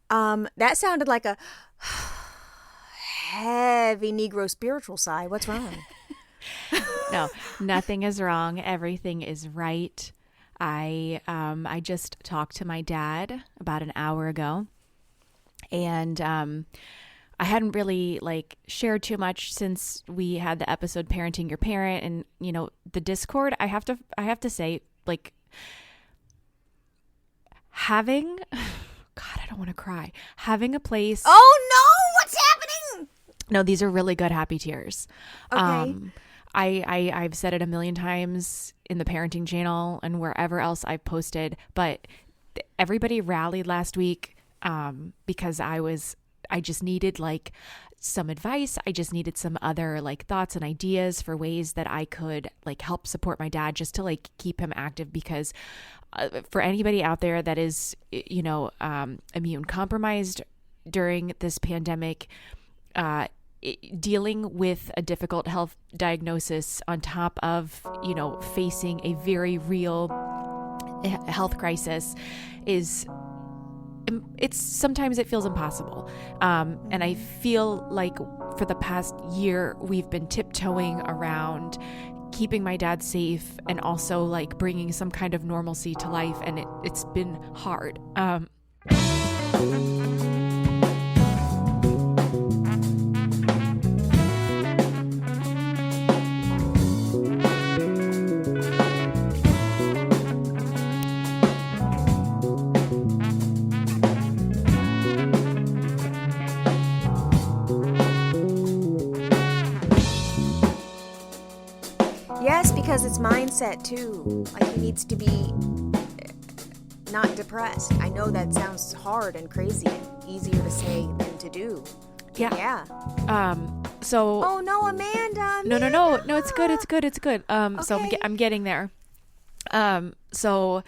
That sounded like a heavy Negro spiritual sigh. What's wrong? No, nothing is wrong. Everything is right. I just talked to my dad about an hour ago, and I hadn't really like shared too much since we had the episode Parenting Your Parent, and the Discord. I have to say, like, having God, I don't want to cry. Having a place. Oh no, what's happening? No, these are really good happy tears. Okay. I've said it a million times in the parenting channel and wherever else I've posted, but everybody rallied last week because I just needed like some advice. I just needed some other like thoughts and ideas for ways that I could like help support my dad just to like keep him active, because for anybody out there that is, immune compromised during this pandemic, dealing with a difficult health diagnosis on top of, facing a very real health crisis sometimes it feels impossible. And I feel like for the past year, we've been tiptoeing around keeping my dad safe and also like bringing some kind of normalcy to life. And it's been hard. Yes, because it's mindset too. Like he needs to be not depressed. I know that sounds hard and crazy and easier to say than to do. Yeah. So. Oh no, Amanda. No. It's good. So Okay. I'm getting there. So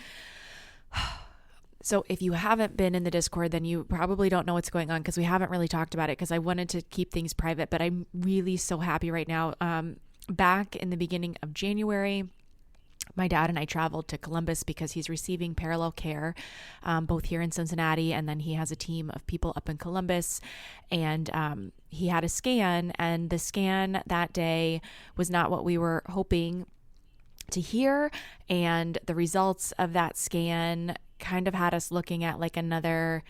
if you haven't been in the Discord, then you probably don't know what's going on, because we haven't really talked about it, because I wanted to keep things private, but I'm really so happy right now. Back in the beginning of January, my dad and I traveled to Columbus because he's receiving parallel care, both here in Cincinnati, and then he has a team of people up in Columbus. And he had a scan, and the scan that day was not what we were hoping to hear. And the results of that scan kind of had us looking at like another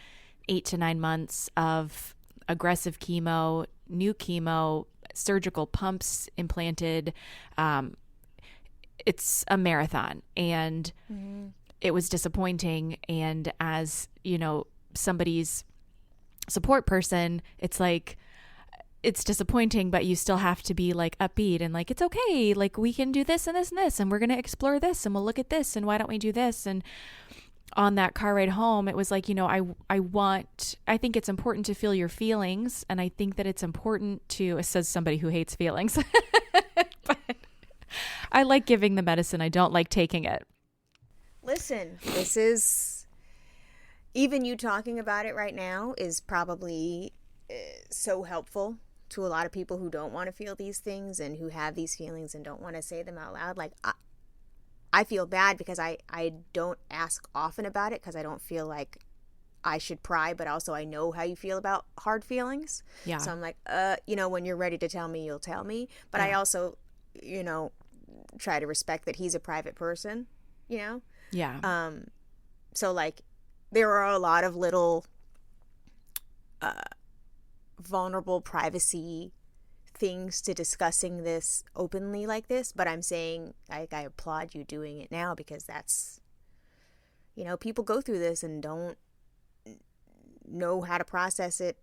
8 to 9 months of aggressive chemo, new chemo, surgical pumps implanted. It's a marathon, and it was disappointing. And as somebody's support person, it's like, it's disappointing, but you still have to be like upbeat and like, it's okay. Like we can do this and this and this, and we're going to explore this, and we'll look at this, and why don't we do this? And on that car ride home, it was like, I think it's important to feel your feelings. And I think that it's important to, says somebody who hates feelings, but I like giving the medicine. I don't like taking it. Listen, this is, even you talking about it right now is probably so helpful to a lot of people who don't want to feel these things and who have these feelings and don't want to say them out loud. Like, I feel bad because I don't ask often about it, because I don't feel like I should pry, but also I know how you feel about hard feelings. Yeah. So I'm like, when you're ready to tell me, you'll tell me. But I also, try to respect that he's a private person, Yeah. So like there are a lot of little vulnerable privacy things to discussing this openly like this, but I'm saying I applaud you doing it now, because that's, people go through this and don't know how to process it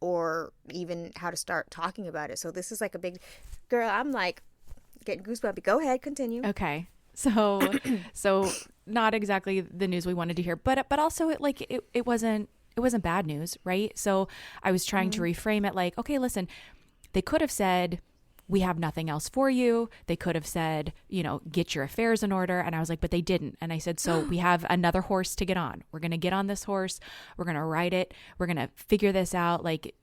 or even how to start talking about it. So this is like a big girl. I'm like getting goosebumpy. Go ahead, continue. Okay. So not exactly the news we wanted to hear, but also it wasn't bad news, right? So I was trying to reframe it like, okay, listen, they could have said, we have nothing else for you. They could have said, get your affairs in order. And I was like, but they didn't. And I said, so we have another horse to get on. We're going to get on this horse. We're going to ride it. We're going to figure this out. Like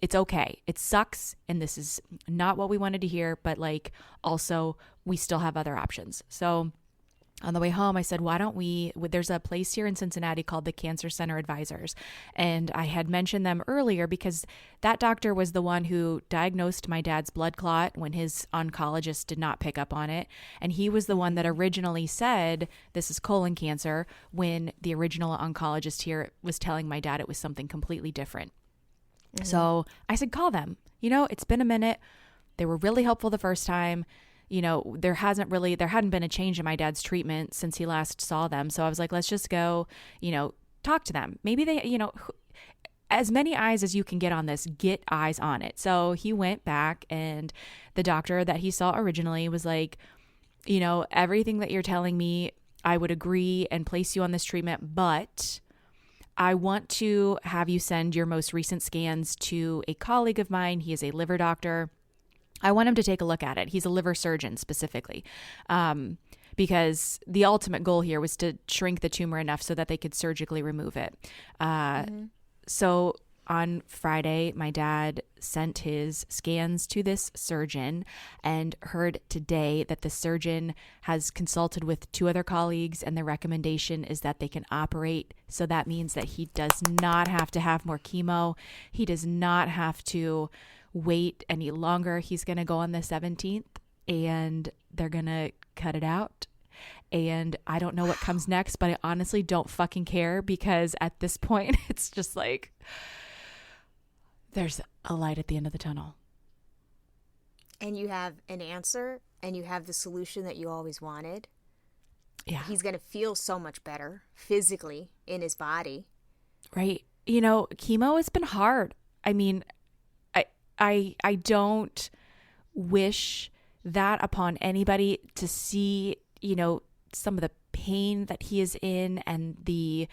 it's okay. It sucks. And this is not what we wanted to hear, but like also we still have other options. So On the way home, I said, why don't there's a place here in Cincinnati called the Cancer Center Advisors. And I had mentioned them earlier because that doctor was the one who diagnosed my dad's blood clot when his oncologist did not pick up on it. And he was the one that originally said, this is colon cancer, when the original oncologist here was telling my dad it was something completely different. Mm-hmm. So I said, call them. It's been a minute. They were really helpful the first time. There hadn't been a change in my dad's treatment since he last saw them. So I was like, let's just go, talk to them. Maybe they, as many eyes as you can get on this, get eyes on it. So he went back, and the doctor that he saw originally was like, everything that you're telling me, I would agree and place you on this treatment, but I want to have you send your most recent scans to a colleague of mine. He is a liver doctor. I want him to take a look at it. He's a liver surgeon specifically, because the ultimate goal here was to shrink the tumor enough so that they could surgically remove it. So on Friday, my dad sent his scans to this surgeon and heard today that the surgeon has consulted with 2 other colleagues, and the recommendation is that they can operate. So that means that he does not have to have more chemo. He does not have to wait any longer. He's going to go on the 17th, and they're going to cut it out. And I don't know what comes next, but I honestly don't fucking care, because at this point, it's just like, there's a light at the end of the tunnel. And you have an answer, and you have the solution that you always wanted. Yeah. He's going to feel so much better physically in his body. Right. Chemo has been hard. I mean, I don't wish that upon anybody, to see, some of the pain that he is in, and the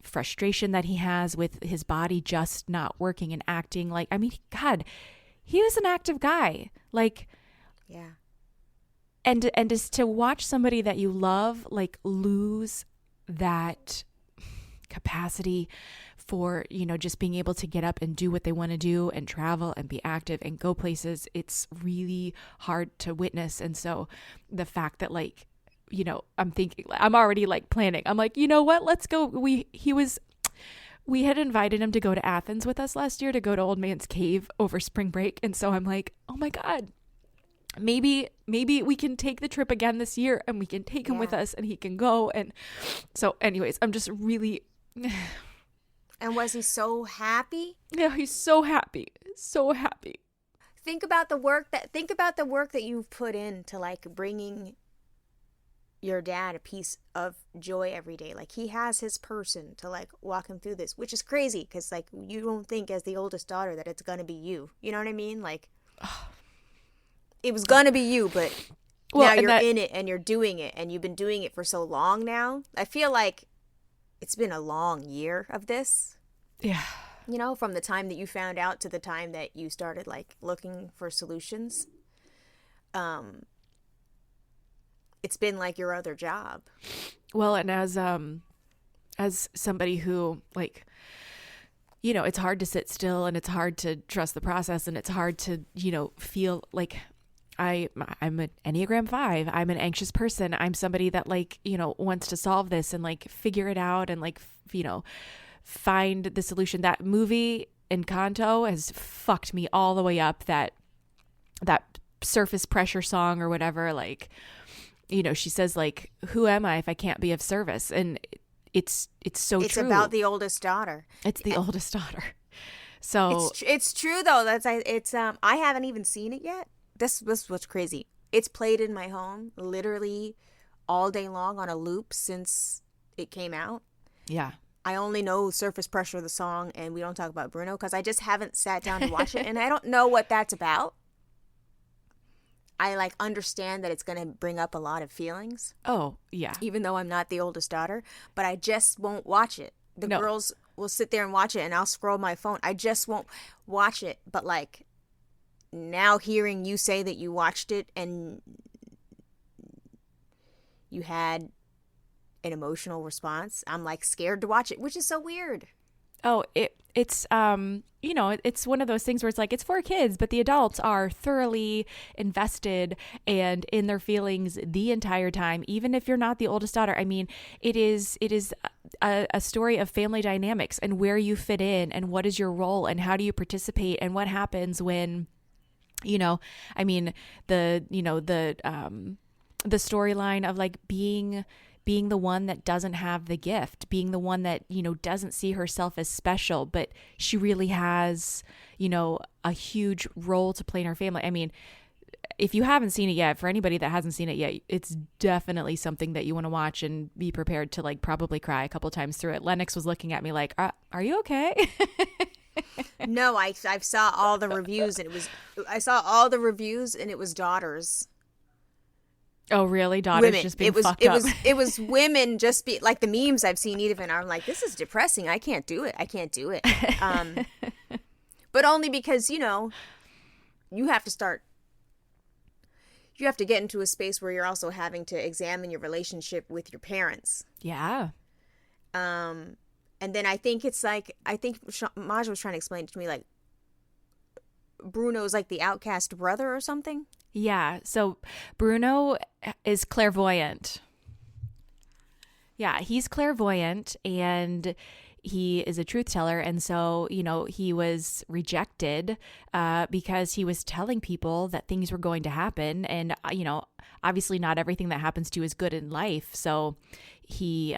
frustration that he has with his body just not working and acting like, I mean, God, he was an active guy. Like, yeah. And just to watch somebody that you love, like, lose that capacity for, just being able to get up and do what they want to do and travel and be active and go places, it's really hard to witness. And so the fact that, like, I'm already like planning. I'm like, you know what? Let's go. We had invited him to go to Athens with us last year, to go to Old Man's Cave over spring break. And so I'm like, oh my God, maybe we can take the trip again this year, and we can take him with us, and he can go. And so anyways, I'm just really... And was he so happy? Yeah, he's so happy. So happy. Think about the work that you've put into, like, bringing your dad a piece of joy every day. Like, he has his person to, like, walk him through this, which is crazy, because, like, you don't think as the oldest daughter that it's gonna be you. You know what I mean? Like, it was gonna be you, but now you're in it, and you're doing it, and you've been doing it for so long now. I feel like it's been a long year of this. Yeah. From the time that you found out to the time that you started, like, looking for solutions. It's been like your other job. Well, and as somebody who, like, it's hard to sit still, and it's hard to trust the process, and it's hard to, feel like, I'm an Enneagram 5. I'm an anxious person. I'm somebody that, like, wants to solve this and, like, figure it out and, like, find the solution. That movie Encanto has fucked me all the way up. That surface pressure song or whatever, like, she says, like, who am I if I can't be of service? And it's so true. It's about the oldest daughter. It's the oldest daughter. So it's true though. I haven't even seen it yet. This was what's crazy. It's played in my home literally all day long on a loop since it came out. Yeah. I only know Surface Pressure, the song, and we don't talk about Bruno because I just haven't sat down to watch it, and I don't know what that's about. I, like, understand that it's going to bring up a lot of feelings. Oh, yeah. Even though I'm not the oldest daughter, but I just won't watch it. The girls will sit there and watch it, and I'll scroll my phone. I just won't watch it. But, like, now hearing you say that you watched it and you had an emotional response, I'm, like, scared to watch it, which is so weird. Oh, it's it's one of those things where it's like it's for kids, but the adults are thoroughly invested and in their feelings the entire time, even if you're not the oldest daughter. I mean, it is a story of family dynamics and where you fit in and what is your role and how do you participate and what happens when, I mean, the storyline of like being the one that doesn't have the gift, being the one that, doesn't see herself as special, but she really has, a huge role to play in her family. I mean, if you haven't seen it yet, for anybody that hasn't seen it yet, it's definitely something that you want to watch and be prepared to like probably cry a couple times through it. Lennox was looking at me like, are you okay? No, I saw all the reviews and it was daughters. Oh, really? Daughters women. just being fucked up. It was women just be like the memes I've seen even. I'm like, this is depressing. I can't do it. But only because, you have to get into a space where you're also having to examine your relationship with your parents. Yeah. And then I think Maj was trying to explain it to me, like, Bruno's like the outcast brother or something. Yeah. So Bruno is clairvoyant. Yeah, he's clairvoyant and he is a truth teller. And so, he was rejected because he was telling people that things were going to happen. And, obviously not everything that happens to you is good in life. So he,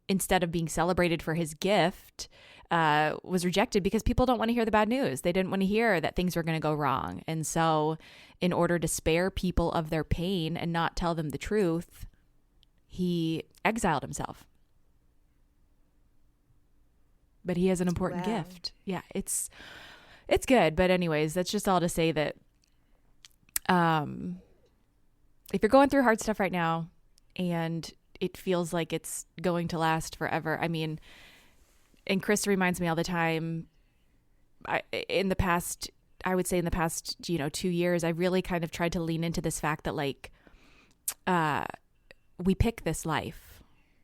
instead of being celebrated for his gift, was rejected because people don't want to hear the bad news. They didn't want to hear that things were going to go wrong. And so in order to spare people of their pain and not tell them the truth, he exiled himself. But he has an important gift. Yeah, it's good. But anyways, that's just all to say that if you're going through hard stuff right now and it feels like it's going to last forever, I mean, and Chris reminds me all the time, in the past 2 years, I really kind of tried to lean into this fact that like, we pick this life.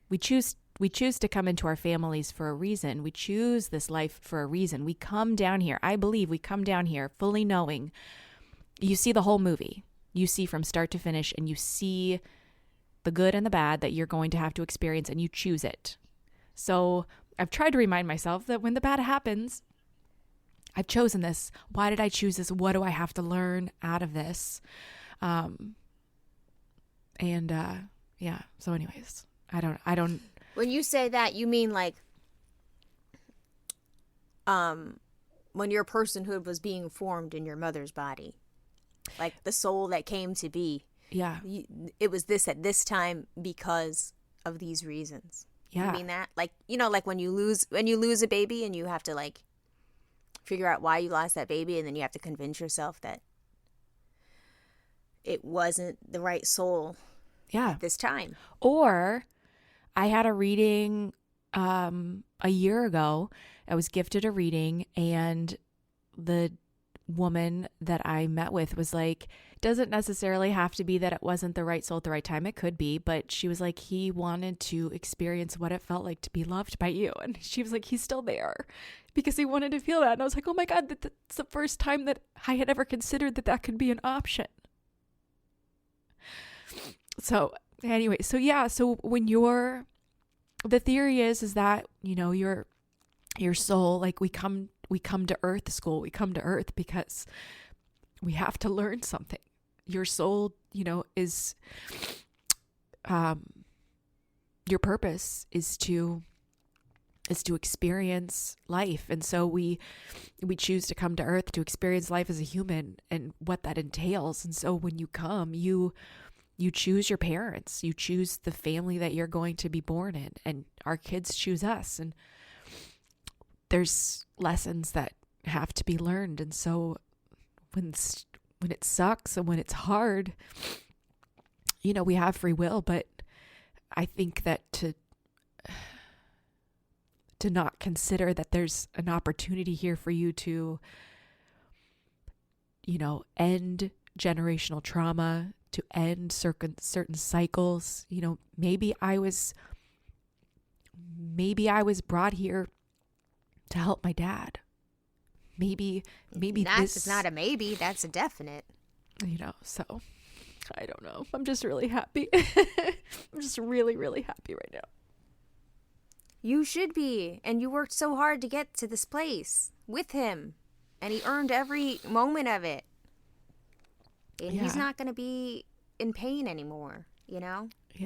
We choose to come into our families for a reason. We choose this life for a reason. We come down here. I believe we come down here fully knowing you see the whole movie. You see from start to finish and you see the good and the bad that you're going to have to experience and you choose it. So I've tried to remind myself that when the bad happens, I've chosen this. Why did I choose this? What do I have to learn out of this? Yeah. So anyways, I don't. When you say that, you mean like, when your personhood was being formed in your mother's body, like the soul that came to be. Yeah. It was this at this time because of these reasons. Yeah. You mean that? Like, like when you lose a baby and you have to like figure out why you lost that baby, and then you have to convince yourself that it wasn't the right soul. Yeah. At this time. Or I had a reading a year ago. I was gifted a reading and the woman that I met with was like, doesn't necessarily have to be that it wasn't the right soul at the right time. It could be, but she was like, he wanted to experience what it felt like to be loved by you. And she was like, he's still there because he wanted to feel that. And I was like, oh my God, that's the first time that I had ever considered that could be an option. So anyway, so when the theory is that, your soul, like we come to earth school, we come to earth because we have to learn something. Your soul, is, your purpose is to experience life. And so we choose to come to earth to experience life as a human and what that entails. And so when you come, you choose your parents, you choose the family that you're going to be born in, and our kids choose us. And there's lessons that have to be learned. And so when it sucks and when it's hard, we have free will, but I think that to not consider that there's an opportunity here for you to, end generational trauma, to end certain cycles. Maybe I was brought here to help my dad. Maybe That's not a maybe, that's a definite. So I don't know. I'm just really happy. I'm just really, really happy right now. You should be. And you worked so hard to get to this place with him. And he earned every moment of it. And he's not going to be in pain anymore, Yeah.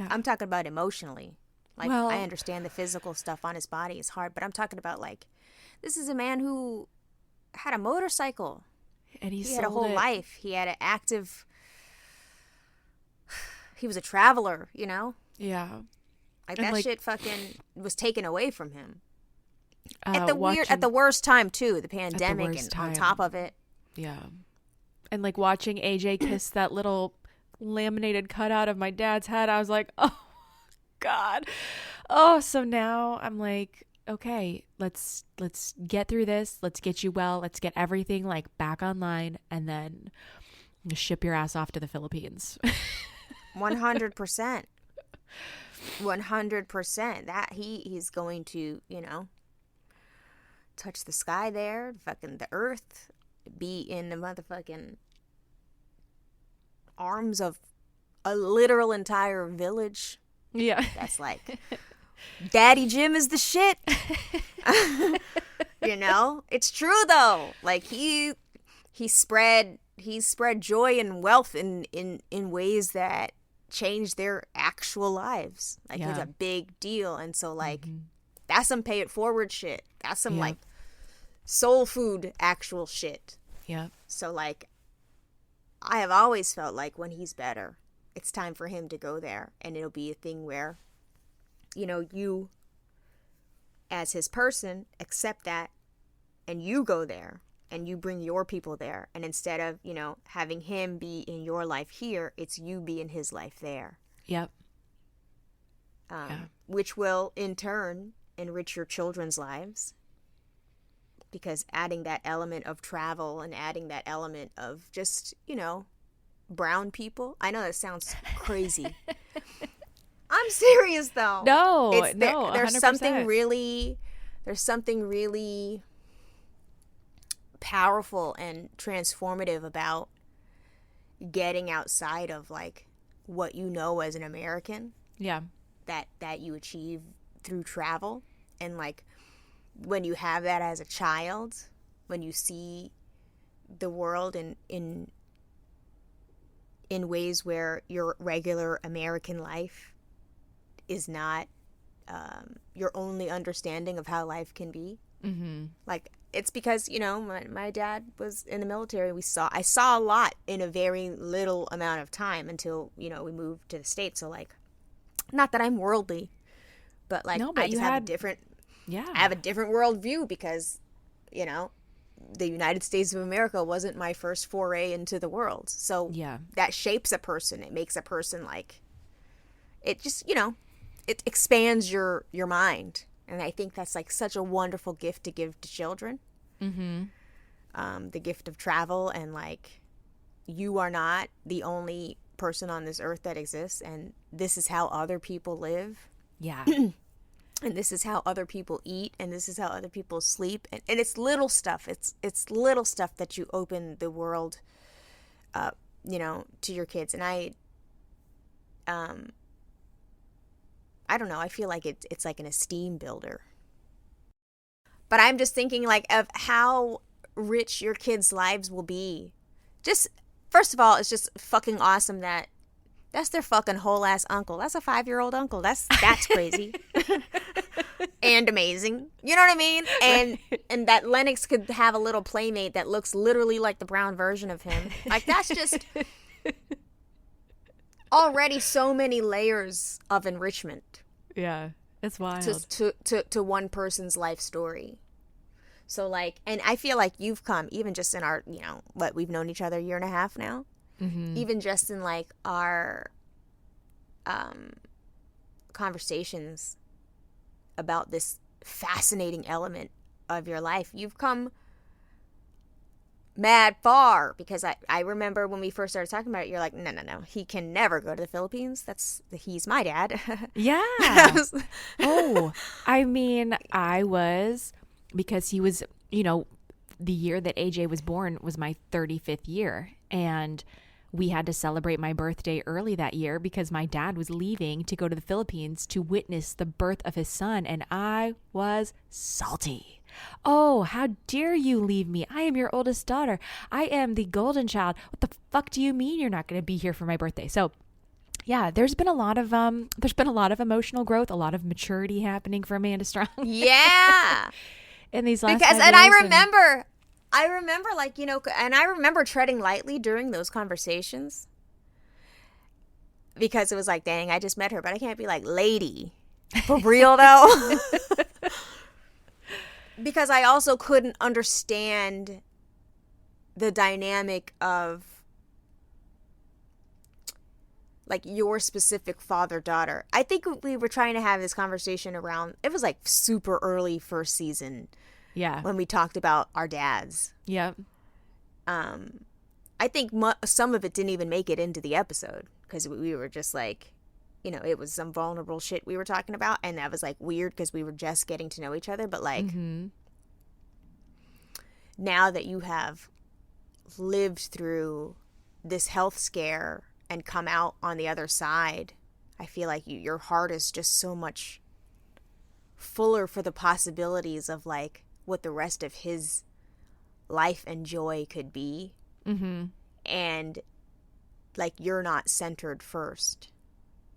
I'm talking about emotionally. Like, I understand the physical stuff on his body is hard, but I'm talking about, like, this is a man who had a motorcycle. And he had a whole life. He had an active... He was a traveler, Yeah. Like, that shit fucking was taken away from him. At the worst time, too. The pandemic and on top of it. Yeah. And, like, watching AJ kiss that little laminated cutout of my dad's head, I was like, oh, God. Oh, so now I'm like, okay, let's get through this. Let's get you well. Let's get everything, like, back online, and then ship your ass off to the Philippines. 100%. 100%. That he's going to, touch the sky there, fucking the earth, be in the motherfucking arms of a literal entire village. Yeah. That's like, Daddy Jim is the shit. It's true though. Like he spread joy and wealth in ways that changed their actual lives. Like, it's a big deal. And so, like, that's some pay it forward shit. That's some like soul food actual shit. Yeah. So, like, I have always felt like when he's better, it's time for him to go there. And it'll be a thing where, you as his person accept that and you go there and you bring your people there. And instead of, having him be in your life here, it's you be in his life there. Yep. Which will in turn enrich your children's lives. Because adding that element of travel and adding that element of just, brown people. I know that sounds crazy. I'm serious though. No, there's something really powerful and transformative about getting outside of like what you know as an American. Yeah. That you achieve through travel. And like when you have that as a child, when you see the world in ways where your regular American life is not your only understanding of how life can be. Mm-hmm. Like, it's because, my dad was in the military. I saw a lot in a very little amount of time until, we moved to the States. So, like, not that I'm worldly, but, like, I just have a different... Yeah. I have a different worldview because, the United States of America wasn't my first foray into the world. So that shapes a person. It makes a person like, it just, it expands your mind. And I think that's like such a wonderful gift to give to children. Mm-hmm. The gift of travel and like, you are not the only person on this earth that exists. And this is how other people live. Yeah. And this is how other people eat, and this is how other people sleep, and it's little stuff. It's little stuff that you open the world, to your kids. And I don't know. I feel like it's like an esteem builder. But I'm just thinking like of how rich your kids' lives will be. Just first of all, it's just fucking awesome that. That's their fucking whole ass uncle. That's a 5-year-old uncle. That's crazy. And amazing. You know what I mean? And that Lennox could have a little playmate that looks literally like the brown version of him. Like, that's just already so many layers of enrichment. Yeah. It's wild. To one person's life story. So like, and I feel like you've come even just in our, we've known each other a year and a half now. Mm-hmm. Even just in like our conversations about this fascinating element of your life, you've come mad far. Because I remember when we first started talking about it, you're like, no, he can never go to the Philippines. He's my dad. Yeah. I mean, I was because he was, the year that AJ was born was my 35th year. And we had to celebrate my birthday early that year because my dad was leaving to go to the Philippines to witness the birth of his son. And I was salty. Oh, how dare you leave me? I am your oldest daughter. I am the golden child. What the fuck do you mean you're not going to be here for my birthday? So yeah, there's been a lot of emotional growth, a lot of maturity happening for Amanda Strong. Yeah. In these last because 5 and years. I remember like, and I remember treading lightly during those conversations because it was like, dang, I just met her, but I can't be like, lady, for real though. Because I also couldn't understand the dynamic of like your specific father-daughter. I think we were trying to have this conversation around, it was like super early first season. Yeah. When we talked about our dads. Yep. I think some of it didn't even make it into the episode because we were just like, it was some vulnerable shit we were talking about. And that was like weird because we were just getting to know each other. But like, now that you have lived through this health scare and come out on the other side, I feel like your heart is just so much fuller for the possibilities of like what the rest of his life and joy could be. And like you're not centered first.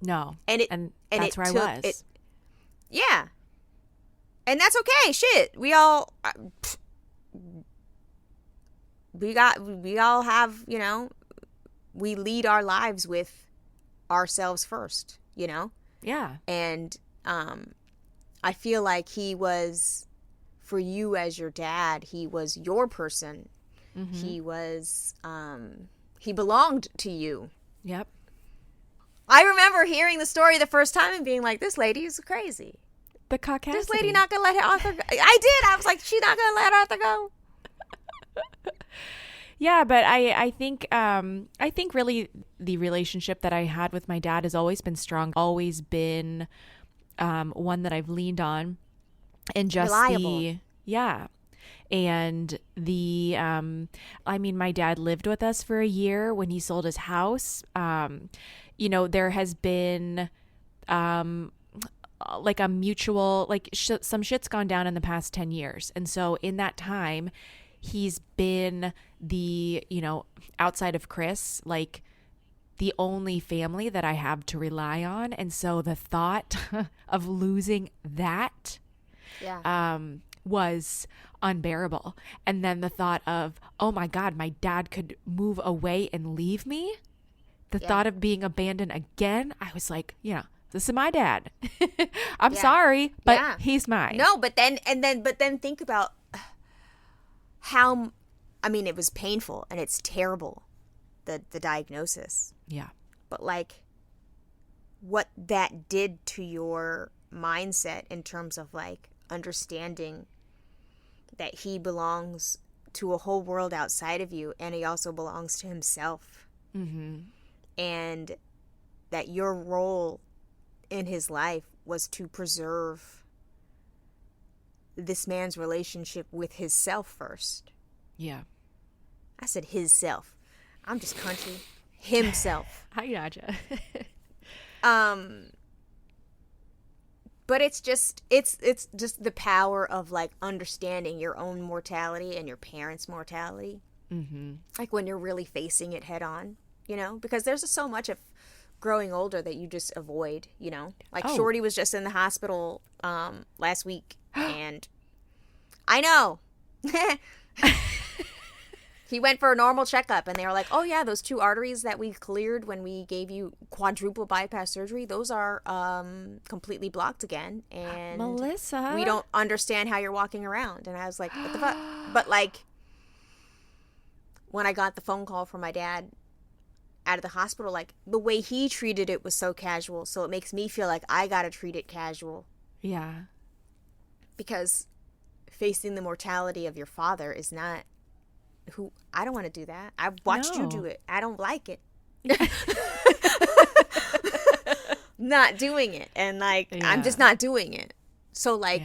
No. And that's where I was. Yeah. And that's okay. Shit. We all have, we lead our lives with ourselves first, Yeah. And I feel like he was, for you as your dad, he was your person. He was, he belonged to you. Yep. I remember hearing the story the first time and being like, this lady is crazy. The caucasity. This lady not going to let Arthur go. I did. I was like, she's not going to let Arthur go. Yeah, but I think really the relationship that I had with my dad has always been strong, always been one that I've leaned on, and just reliable. And my dad lived with us for a year when he sold his house. There has been like a mutual, like some shit's gone down in the past 10 years. And so in that time, he's been the, outside of Chris, like the only family that I have to rely on. And so the thought of losing that was unbearable. And then the thought of, oh my God, my dad could move away and leave me. The thought of being abandoned again, I was like, this is my dad. I'm sorry, but he's mine. No, but then think about how, it was painful and it's terrible, the diagnosis. Yeah. But like what that did to your mindset in terms of like understanding that he belongs to a whole world outside of you and he also belongs to himself. And that your role in his life was to preserve this man's relationship with his self first. Yeah. I said his self. I'm just country. Himself. I gotcha. But it's just the power of like understanding your own mortality and your parents' mortality. Like when you're really facing it head on, because there's just so much of growing older that you just avoid, like Shorty was just in the hospital last week and I know he went for a normal checkup and they were like, oh yeah, those 2 arteries that we cleared when we gave you quadruple bypass surgery, those are completely blocked again. And Melissa, we don't understand how you're walking around. And I was like, what the fuck? But like when I got the phone call from my dad out of the hospital, like the way he treated it was so casual. So it makes me feel like I got to treat it casual. Yeah. Because facing the mortality of your father is not I don't want to do that. I watched you do it. I don't like it. Not doing it. And like, I'm just not doing it. So like,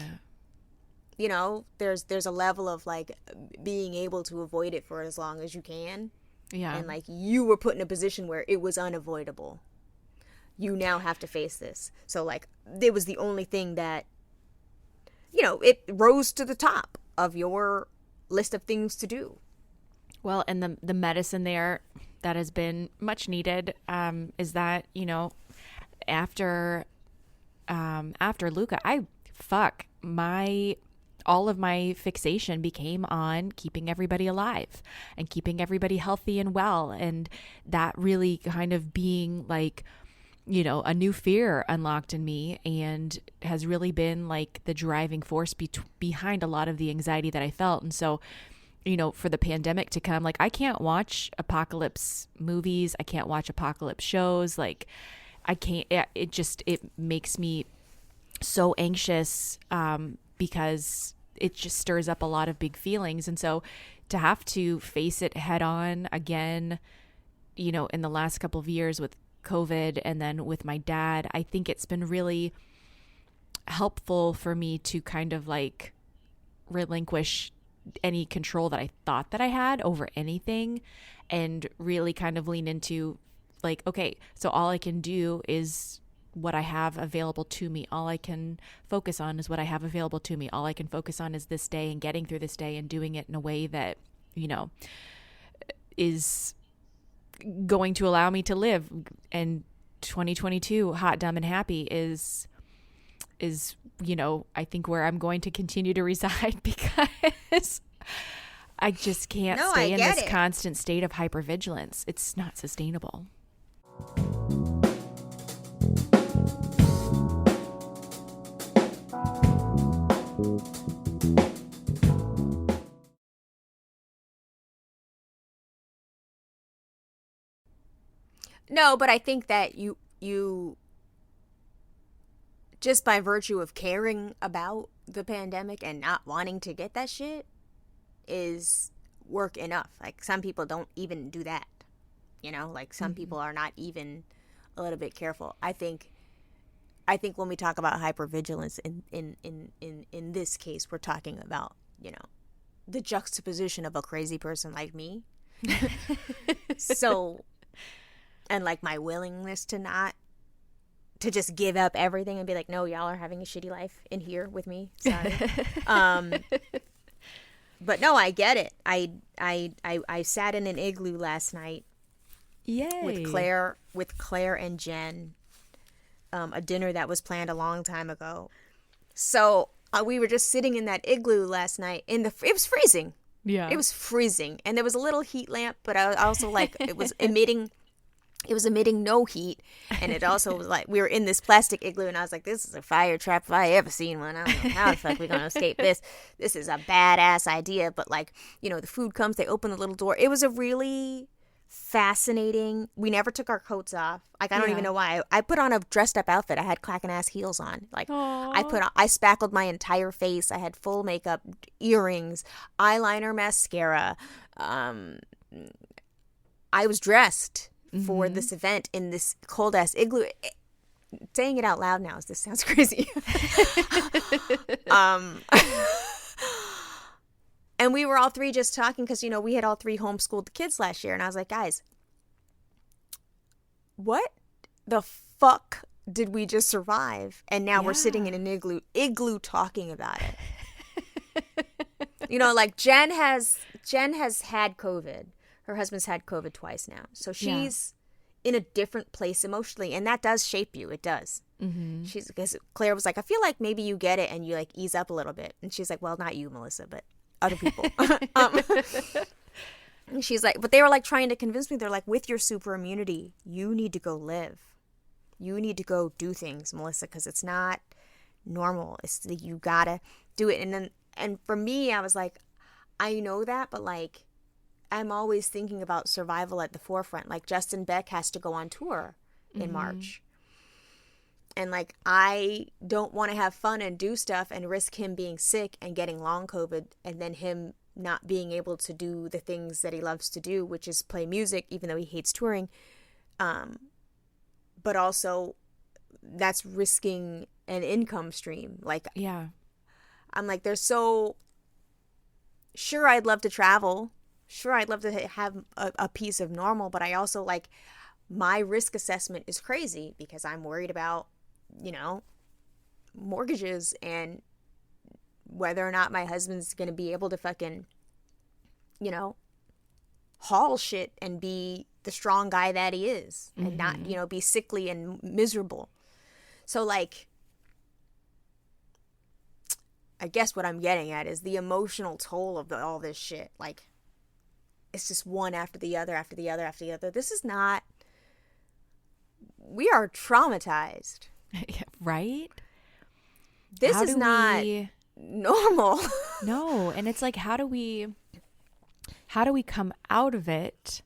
there's a level of like being able to avoid it for as long as you can. Yeah. And like you were put in a position where it was unavoidable. You now have to face this. So like it was the only thing that, it rose to the top of your list of things to do. Well, and the medicine there that has been much needed is that, after Luca, all of my fixation became on keeping everybody alive and keeping everybody healthy and well. And that really kind of being like, a new fear unlocked in me, and has really been like the driving force behind a lot of the anxiety that I felt. And so, for the pandemic to come, like I can't watch apocalypse movies. I can't watch apocalypse shows. Like I can't, it makes me so anxious because it just stirs up a lot of big feelings. And so to have to face it head on again, in the last couple of years with COVID and then with my dad, I think it's been really helpful for me to kind of like relinquish any control that I thought that I had over anything, and really kind of lean into like, okay, so all I can do is what I have available to me. All I can focus on is what I have available to me. All I can focus on is this day and getting through this day and doing it in a way that, is going to allow me to live. And 2022, hot, dumb, and happy is I think where I'm going to continue to reside, because I just can't stay in this constant state of hypervigilance. It's not sustainable. No, but I think that you just by virtue of caring about the pandemic and not wanting to get that shit is work enough. Like some people don't even do that. Like some people are not even a little bit careful. I think when we talk about hypervigilance in this case, we're talking about, the juxtaposition of a crazy person like me. So, and like my willingness to just give up everything and be like, no, y'all are having a shitty life in here with me. Sorry. But no, I get it. I sat in an igloo last night. Yay. with Claire and Jen, a dinner that was planned a long time ago. So we were just sitting in that igloo last night. It was freezing. Yeah, it was freezing, and there was a little heat lamp, but I also like it was emitting no heat, and it also was like we were in this plastic igloo, and I was like, this is a fire trap if I ever seen one. I don't know how the fuck we're gonna escape this. This is a badass idea. But like, the food comes, they open the little door. It was a really fascinating. We never took our coats off. Like I don't even know why. I put on a dressed up outfit. I had clacking ass heels on. Like aww. I spackled my entire face. I had full makeup, earrings, eyeliner, mascara. I was dressed for this event in this cold ass igloo. Saying it out loud now, this sounds crazy. And we were all three just talking because, we had all three homeschooled the kids last year. And I was like, guys, what the fuck did we just survive? And now we're sitting in an igloo talking about it. Like Jen has had COVID. Her husband's had COVID twice now. So she's in a different place emotionally. And that does shape you. It does. Mm-hmm. Because Claire was like, I feel like maybe you get it and you like ease up a little bit. And she's like, well, not you, Melissa, but other people. And she's like, but they were like trying to convince me. They're like, with your super immunity, you need to go live. You need to go do things, Melissa, because it's not normal. You gotta do it. And for me, I was like, I know that, but like, I'm always thinking about survival at the forefront. Like Justin Beck has to go on tour in March. And like, I don't want to have fun and do stuff and risk him being sick and getting long COVID and then him not being able to do the things that he loves to do, which is play music, even though he hates touring. But also that's risking an income stream. Like, I'm like, sure, I'd love to travel. Sure, I'd love to have a piece of normal, but I also like, my risk assessment is crazy because I'm worried about, mortgages and whether or not my husband's going to be able to fucking, haul shit and be the strong guy that he is and not, be sickly and miserable. So like, I guess what I'm getting at is the emotional toll of all this shit. Like, it's just one after the other, after the other, after the other. This is not, we are traumatized. Right? This is not normal. No. And it's like, how do we come out of it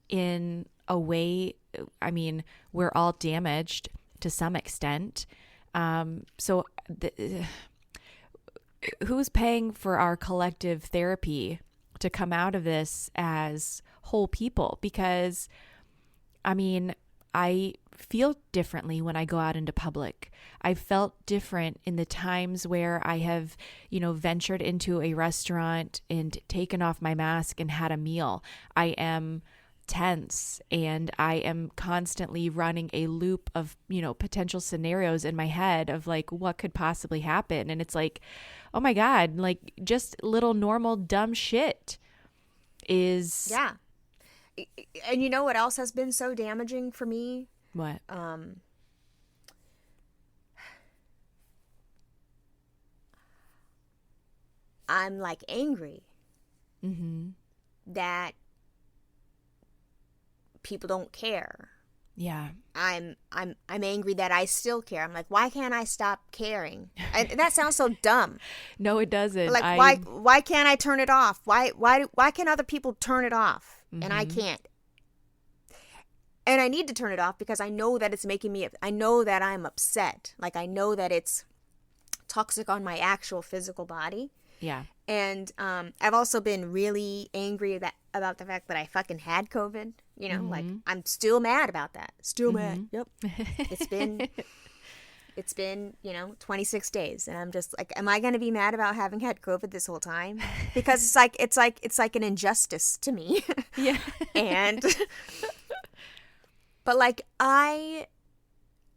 in a way? I mean, we're all damaged to some extent. So who's paying for our collective therapy to come out of this as whole people? Because, I mean, I feel differently when I go out into public. I felt different in the times where I have, ventured into a restaurant and taken off my mask and had a meal. I am tense and I am constantly running a loop of, potential scenarios in my head of like what could possibly happen. And it's like, oh my God, like just little normal dumb shit is. Yeah. And you know what else has been so damaging for me? What? I'm like angry that people don't care. Yeah. I'm angry that I still care. I'm like, why can't I stop caring? And that sounds so dumb. No, it doesn't. Like, why can't I turn it off? Why can other people turn it off and I can't? And I need to turn it off because I know that it's making me, I know that I'm upset. Like, I know that it's toxic on my actual physical body. Yeah. And I've also been really angry about the fact that I fucking had COVID. Like, I'm still mad about that. Still mad. Yep. It's been 26 days, and I'm just like, am I going to be mad about having had COVID this whole time? Because it's like an injustice to me. Yeah. But like, I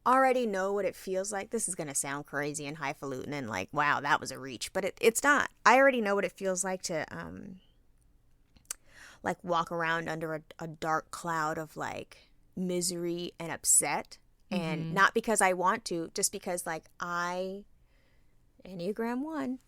already know what it feels like. This is going to sound crazy and highfalutin and like, wow, that was a reach, but it's not. I already know what it feels like to like walk around under a dark cloud of like misery and upset. And not because I want to, just because like Enneagram 1,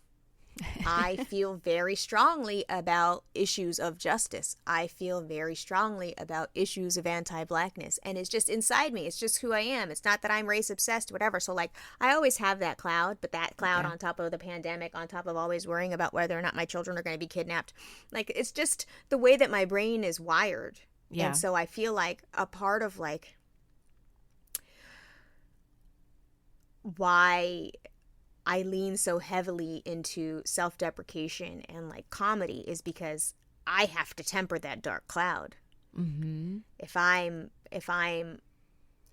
I feel very strongly about issues of justice. I feel very strongly about issues of anti-blackness. And it's just inside me. It's just who I am. It's not that I'm race obsessed, whatever. So like, I always have that cloud, but that cloud on top of the pandemic, on top of always worrying about whether or not my children are going to be kidnapped. Like, it's just the way that my brain is wired. Yeah. And so I feel like a part of like why I lean so heavily into self-deprecation and like comedy is because I have to temper that dark cloud. If I'm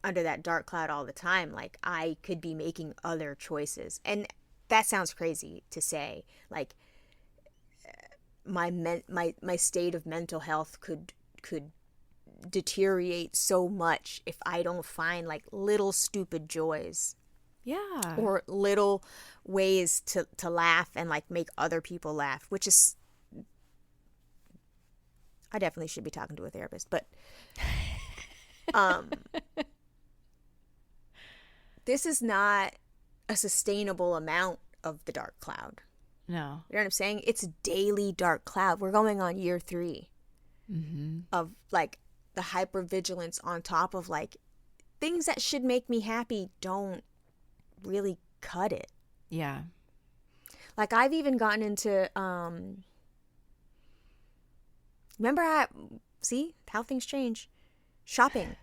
under that dark cloud all the time, like I could be making other choices. And that sounds crazy to say. Like my state of mental health could deteriorate so much if I don't find like little stupid joys. Yeah. Or little ways to laugh and like make other people laugh, which is, I definitely should be talking to a therapist, but this is not a sustainable amount of the dark cloud. No. You know what I'm saying? It's a daily dark cloud. We're going on year 3 of like the hyper-vigilance on top of like things that should make me happy don't really cut it. Yeah. Like I've even gotten into remember see how things change. Shopping.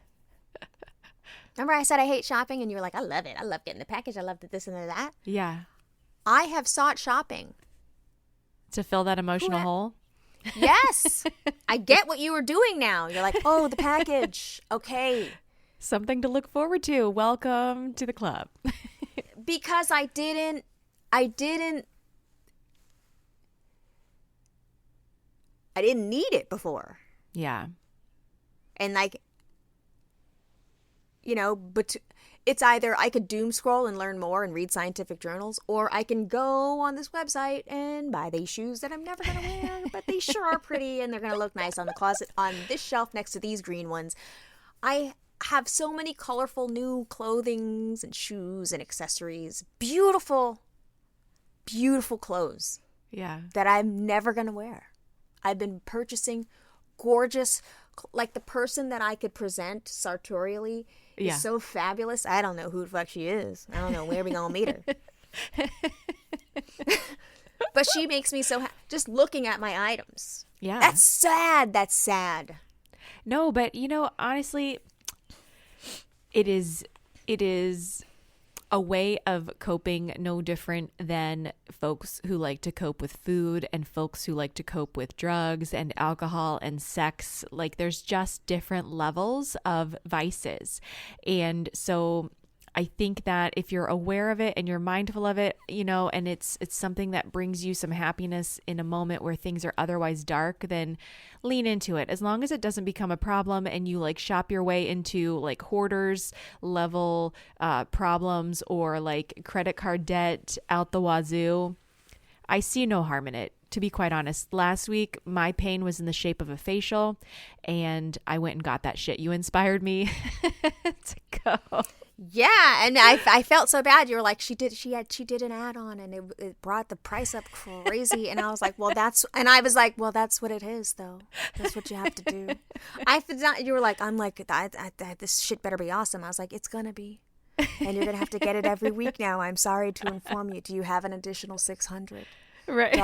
Remember I said I hate shopping and you were like, I love it. I love getting the package. I love this and that. Yeah. I have sought shopping. To fill that emotional hole? Yes. I get what you were doing now. You're like, oh, the package. Okay. Something to look forward to. Welcome to the club. Because I didn't I didn't need it before. Yeah. And like, but it's either I could doom scroll and learn more and read scientific journals, or I can go on this website and buy these shoes that I'm never going to wear, but they sure are pretty and they're going to look nice on the closet on this shelf next to these green ones. I have so many colorful new clothings and shoes and accessories. Beautiful, beautiful clothes. Yeah. That I'm never going to wear. I've been purchasing gorgeous, like the person that I could present sartorially is so fabulous. I don't know who the fuck she is. I don't know where we gonna meet her. But she makes me so just looking at my items. Yeah. That's sad. That's sad. No, but honestly, it is a way of coping no different than folks who like to cope with food and folks who like to cope with drugs and alcohol and sex. Like, there's just different levels of vices. And so I think that if you're aware of it and you're mindful of it, and it's something that brings you some happiness in a moment where things are otherwise dark, then lean into it. As long as it doesn't become a problem and you like shop your way into like hoarders level problems or like credit card debt out the wazoo, I see no harm in it. To be quite honest, last week my pain was in the shape of a facial and I went and got that shit. You inspired me to go. Yeah, and I felt so bad. You were like, she did an add-on and it brought the price up crazy. And I was like, well, that's what it is though. That's what you have to do. You were like, I'm like, this shit better be awesome. I was like, it's gonna be, and you're gonna have to get it every week now. I'm sorry to inform you. Do you have an additional $600? Right.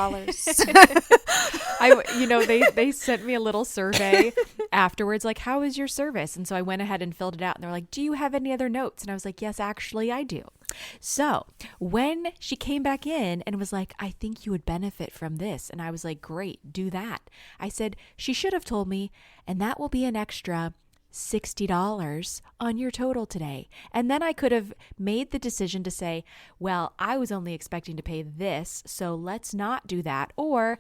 They sent me a little survey afterwards, like, how is your service? And so I went ahead and filled it out and they're like, do you have any other notes? And I was like, yes, actually I do. So when she came back in and was like, I think you would benefit from this. And I was like, great, do that. I said, she should have told me, and that will be an extra $60 on your total today. And then I could have made the decision to say, well, I was only expecting to pay this, so let's not do that. Or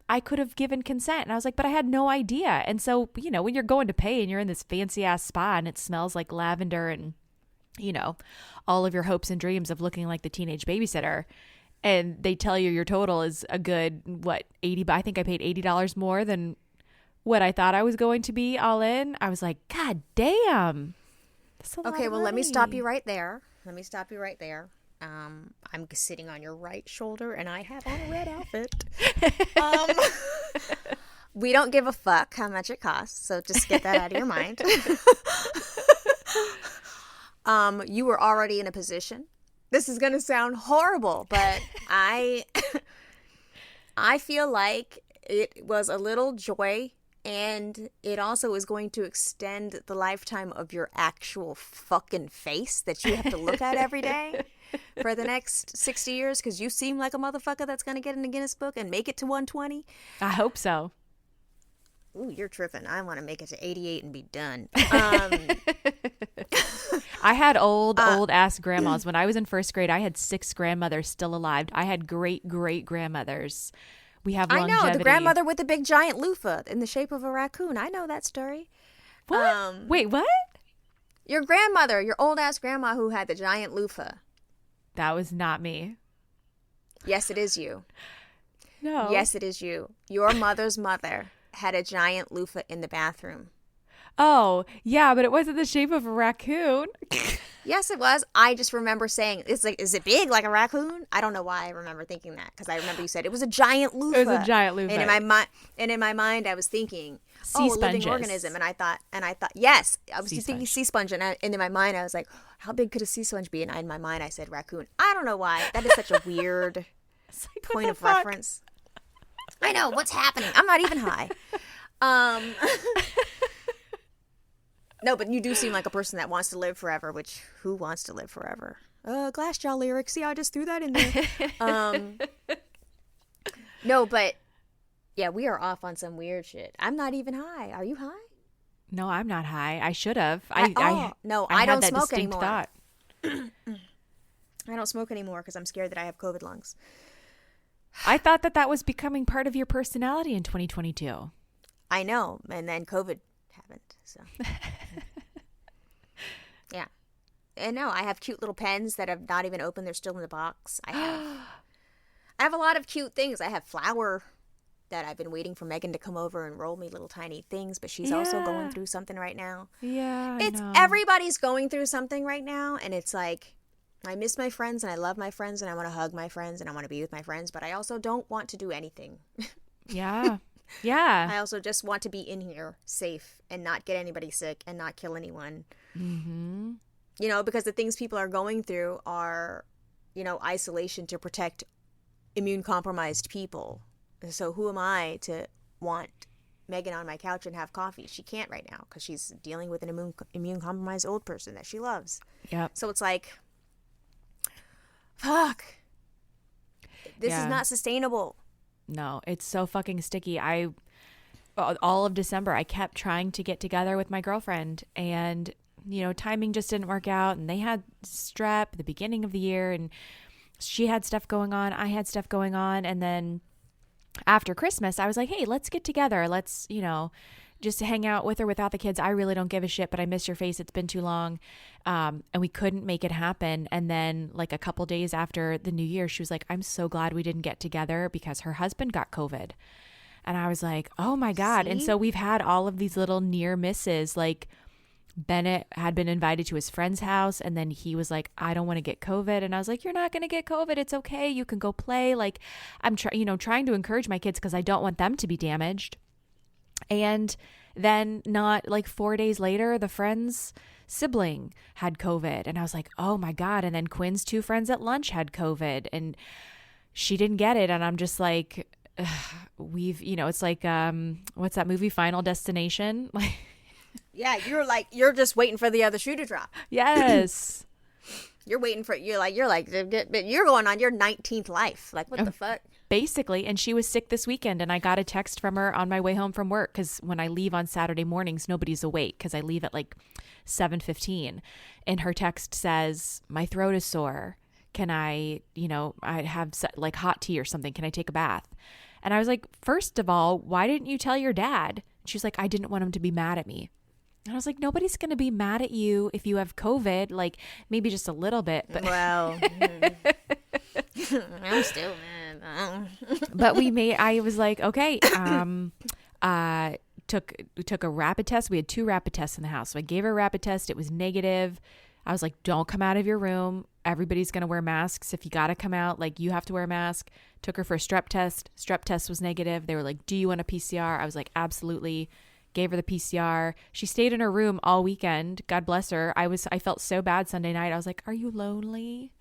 I could have given consent. And I was like, but I had no idea. And so, when you're going to pay and you're in this fancy ass spa and it smells like lavender and, all of your hopes and dreams of looking like the teenage babysitter, and they tell you your total is a good, I think I paid $80 more than what I thought I was going to be all in. I was like, God damn. Okay, well, let me stop you right there. I'm sitting on your right shoulder and I have on a red outfit. We don't give a fuck how much it costs, so just get that out of your mind. You were already in a position. This is going to sound horrible, but I feel like it was a little joy. And it also is going to extend the lifetime of your actual fucking face that you have to look at every day for the next 60 years, because you seem like a motherfucker that's going to get in the Guinness Book and make it to 120. I hope so. Ooh, you're tripping. I want to make it to 88 and be done. I had old ass grandmas. When I was in first grade, I had 6 grandmothers still alive. I had great grandmothers. We have longevity. I know, the grandmother with the big giant loofah in the shape of a raccoon. I know that story. What? Wait, what? Your grandmother, your old-ass grandma who had the giant loofah. That was not me. Yes, it is you. No. Yes, it is you. Your mother's mother had a giant loofah in the bathroom. Oh, yeah, but it wasn't the shape of a raccoon. Yes, it was. I just remember saying, "It's like, is it big like a raccoon?" I don't know why I remember thinking that, because I remember you said it was a giant loofah. It was a giant loofah. And in my mind, I was thinking, sea a living sponges. organism, and I thought, yes, I was just thinking sea sponge, and in my mind, I was like, how big could a sea sponge be? And in my mind, I said raccoon. I don't know why. That is such a weird point of reference. I know what's happening. I'm not even high. No, but you do seem like a person that wants to live forever, which, who wants to live forever? Glassjaw lyrics. See, I just threw that in there. No, but yeah, we are off on some weird shit. I'm not even high. Are you high? No, I'm not high. I should have. I don't smoke anymore. Thought. I don't smoke anymore because I'm scared that I have COVID lungs. I thought that was becoming part of your personality in 2022. I know. And then COVID happened. So, yeah. And no, I have cute little pens that have not even opened. They're still in the box. I have a lot of cute things. I have flour that I've been waiting for Megan to come over and roll me little tiny things, but she's also going through something right now. Yeah, it's everybody's going through something right now, and it's like, I miss my friends and I love my friends and I want to hug my friends and I want to be with my friends, but I also don't want to do anything. Yeah. Yeah. I also just want to be in here safe and not get anybody sick and not kill anyone. Mm-hmm. You know, because the things people are going through are, you know, isolation to protect immune compromised people. So who am I to want Megan on my couch and have coffee? She can't right now because she's dealing with an immune compromised old person that she loves. Yep. So it's like, fuck. This is not sustainable. No, it's so fucking sticky. All of December, I kept trying to get together with my girlfriend, and, you know, timing just didn't work out, and they had strep at the beginning of the year, and she had stuff going on, I had stuff going on, and then after Christmas, I was like, hey, let's get together. Let's, you know, just hang out with or without the kids. I really don't give a shit, but I miss your face. It's been too long. And we couldn't make it happen. And then like a couple days after the new year, she was like, I'm so glad we didn't get together because her husband got COVID. And I was like, oh my God. And so we've had all of these little near misses. Like Bennett had been invited to his friend's house, and then he was like, I don't want to get COVID. And I was like, you're not going to get COVID. It's okay. You can go play. Like I'm trying to encourage my kids because I don't want them to be damaged. And then not like 4 days later, the friend's sibling had COVID. And I was like, oh my God. And then Quinn's 2 friends at lunch had COVID and she didn't get it. And I'm just like, it's like, what's that movie, Final Destination? Like, yeah, you're just waiting for the other shoe to drop. Yes. You're waiting for, you're going on your 19th life. Like, what the fuck? Basically. And she was sick this weekend, and I got a text from her on my way home from work, because when I leave on Saturday mornings, nobody's awake because I leave at like 7:15. And her text says, my throat is sore. Can I have like hot tea or something? Can I take a bath? And I was like, first of all, why didn't you tell your dad? She's like, I didn't want him to be mad at me. And I was like, nobody's going to be mad at you if you have COVID, like maybe just a little bit. But well, I'm still mad. But I was like, okay, took a rapid test. We had 2 rapid tests in the house. So I gave her a rapid test. It was negative. I was like, don't come out of your room. Everybody's going to wear masks. If you got to come out, like you have to wear a mask. Took her for a strep test. Strep test was negative. They were like, do you want a PCR? I was like, absolutely. Gave her the PCR. She stayed in her room all weekend. God bless her. I felt so bad Sunday night. I was like, are you lonely?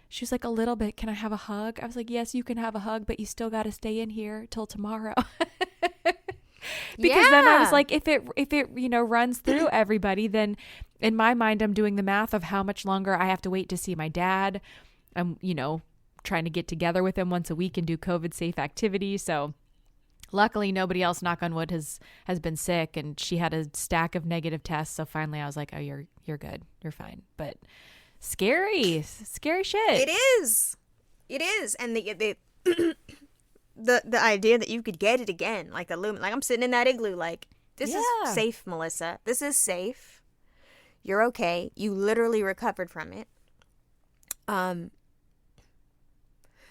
She was like, a little bit. Can I have a hug? I was like, yes, you can have a hug, but you still got to stay in here till tomorrow. Because then I was like, if it runs through everybody, then in my mind, I'm doing the math of how much longer I have to wait to see my dad. I'm, trying to get together with him once a week and do COVID safe activities. So luckily nobody else, knock on wood, has been sick, and she had a stack of negative tests. So finally I was like, oh, you're good. You're fine. But scary shit. It is. And the idea that you could get it again, like I'm sitting in that igloo, like this is safe, Melissa. This is safe. You're okay. You literally recovered from it.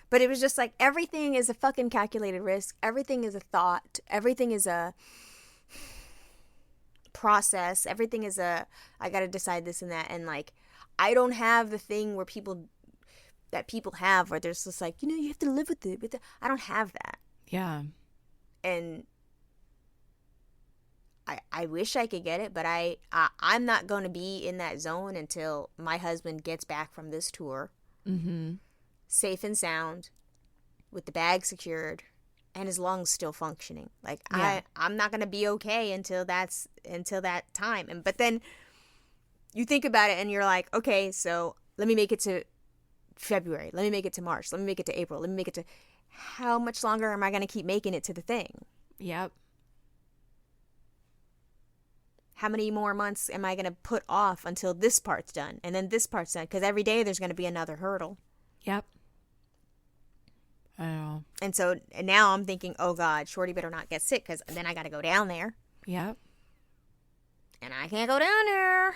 But it was just like, everything is a fucking calculated risk. Everything is a thought. Everything is a process. Everything is I got to decide this and that. And like, I don't have the thing where people have, where there's just like, you have to live with it. I don't have that. Yeah. And I wish I could get it, but I'm not going to be in that zone until my husband gets back from this tour. Mm-hmm. Safe and sound, with the bag secured, and his lungs still functioning. Like, yeah. I'm not gonna be okay until that time. But then you think about it and you're like, okay, so let me make it to February, let me make it to March, let me make it to April, let me make it to, how much longer am I gonna keep making it to the thing? Yep. How many more months am I gonna put off until this part's done, and then this part's done? Because every day there's gonna be another hurdle. Yep. I know. And now I'm thinking, oh God, Shorty better not get sick, because then I got to go down there. Yep. And I can't go down there.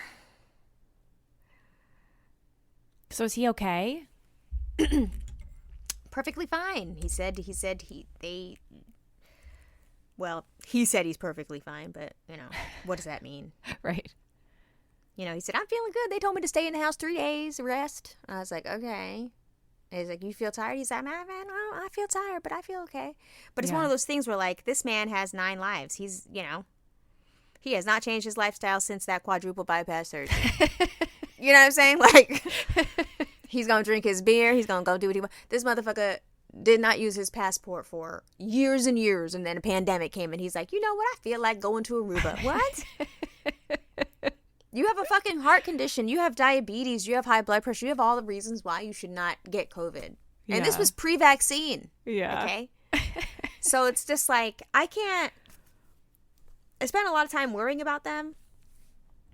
So is he okay? Perfectly fine. He said he's perfectly fine, but, what does that mean? Right. He said, I'm feeling good. They told me to stay in the house 3 days, rest. I was like, okay. And he's like, you feel tired? He's like, man, I feel tired, but I feel okay. But it's one of those things where, like, this man has 9 lives. He's, he has not changed his lifestyle since that quadruple bypass surgery. You know what I'm saying? Like, he's going to drink his beer. He's going to go do what he wants. This motherfucker did not use his passport for years and years. And then a pandemic came and he's like, you know what? I feel like going to Aruba. What? You have a fucking heart condition. You have diabetes. You have high blood pressure. You have all the reasons why you should not get COVID. Yeah. And this was pre-vaccine. Yeah. Okay? So it's just like, I spend a lot of time worrying about them.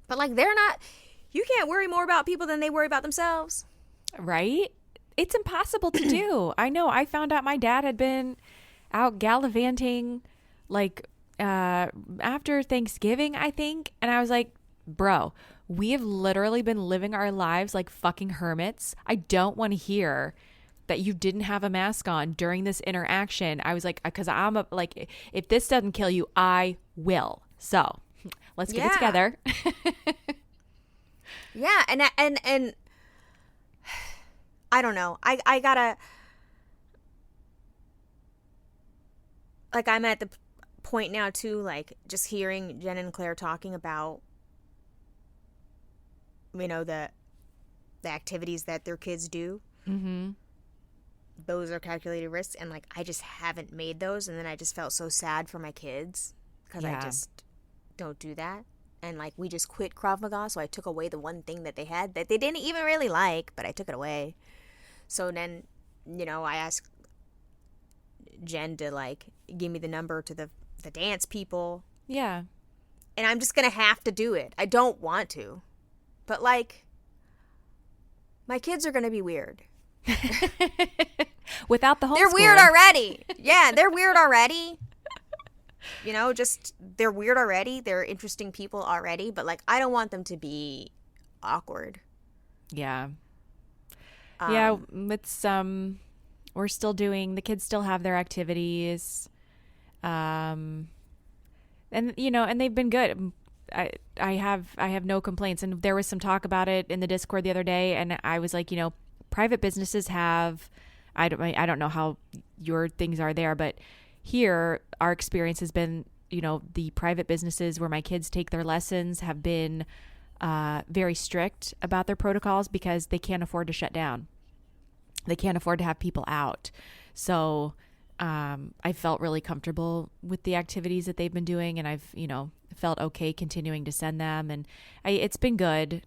But, like, you can't worry more about people than they worry about themselves. Right? It's impossible to do. I know. I found out my dad had been out gallivanting, like, after Thanksgiving, I think. And I was like, bro, we have literally been living our lives like fucking hermits. I don't want to hear that you didn't have a mask on during this interaction. I was like, because like, if this doesn't kill you, I will. So let's get it together. Yeah. And I don't know. I gotta, like, I'm at the point now too, like, just hearing Jen and Claire talking about, the activities that their kids do. Mm-hmm. Those are calculated risks, and, like, I just haven't made those, and then I just felt so sad for my kids because I just don't do that. And, like, we just quit Krav Maga, so I took away the one thing that they had that they didn't even really like, but I took it away. So then, I asked Jen to, like, give me the number to the dance people. Yeah. And I'm just gonna have to do it. I don't want to. But, like, my kids are going to be weird. Without the homeschool. They're weird already. Yeah, they're weird already. They're weird already. They're interesting people already. But, like, I don't want them to be awkward. Yeah. It's, we're still the kids still have their activities. And they've been good. I have no complaints, and there was some talk about it in the Discord the other day, and I was like, private businesses have, I don't know how your things are there, but here our experience has been, the private businesses where my kids take their lessons have been very strict about their protocols because they can't afford to shut down. They can't afford to have people out. So I felt really comfortable with the activities that they've been doing, and I've, felt okay continuing to send them. And it's been good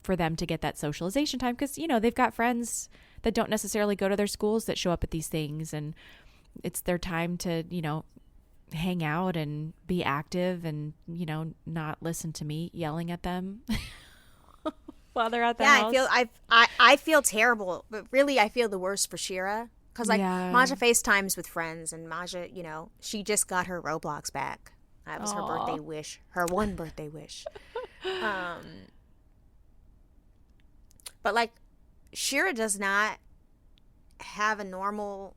for them to get that socialization time because, they've got friends that don't necessarily go to their schools that show up at these things, and it's their time to, hang out and be active and, not listen to me yelling at them while they're at the house. I feel terrible, but really I feel the worst for Shira. Because, like, Maja FaceTimes with friends, and Maja, she just got her Roblox back. That was her birthday wish. Her one birthday wish. But, like, Shira does not have a normal